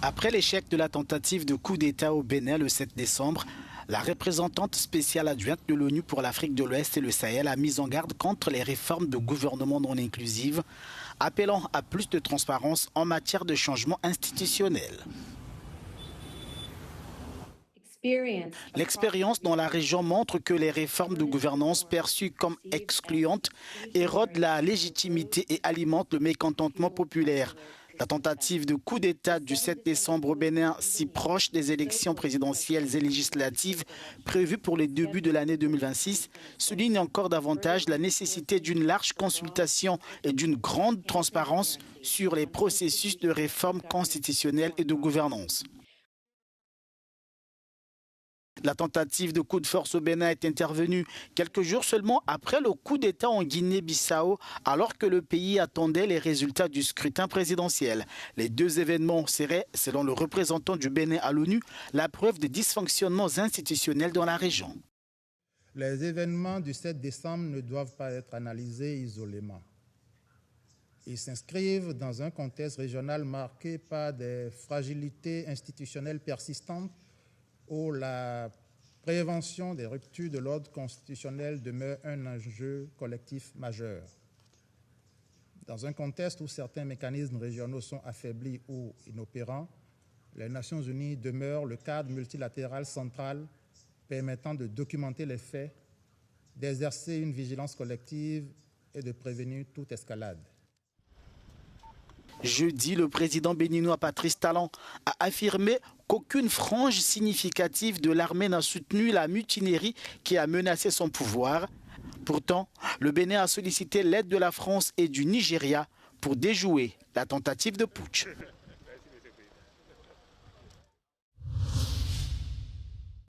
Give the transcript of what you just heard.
Après l'échec de la tentative de coup d'État au Bénin le 7 décembre, la représentante spéciale adjointe de l'ONU pour l'Afrique de l'Ouest et le Sahel a mis en garde contre les réformes de gouvernement non inclusives, appelant à plus de transparence en matière de changement institutionnel. L'expérience dans la région montre que les réformes de gouvernance perçues comme excluantes érodent la légitimité et alimentent le mécontentement populaire. La tentative de coup d'État du 7 décembre au Bénin, si proche des élections présidentielles et législatives prévues pour les débuts de l'année 2026, souligne encore davantage la nécessité d'une large consultation et d'une grande transparence sur les processus de réforme constitutionnelle et de gouvernance. La tentative de coup de force au Bénin est intervenue quelques jours seulement après le coup d'État en Guinée-Bissau, alors que le pays attendait les résultats du scrutin présidentiel. Les deux événements seraient, selon le représentant du Bénin à l'ONU, la preuve des dysfonctionnements institutionnels dans la région. Les événements du 7 décembre ne doivent pas être analysés isolément. Ils s'inscrivent dans un contexte régional marqué par des fragilités institutionnelles persistantes où la prévention des ruptures de l'ordre constitutionnel demeure un enjeu collectif majeur. Dans un contexte où certains mécanismes régionaux sont affaiblis ou inopérants, les Nations unies demeurent le cadre multilatéral central permettant de documenter les faits, d'exercer une vigilance collective et de prévenir toute escalade. Jeudi, le président béninois Patrice Talon a affirmé qu'aucune frange significative de l'armée n'a soutenu la mutinerie qui a menacé son pouvoir. Pourtant, le Bénin a sollicité l'aide de la France et du Nigeria pour déjouer la tentative de putsch.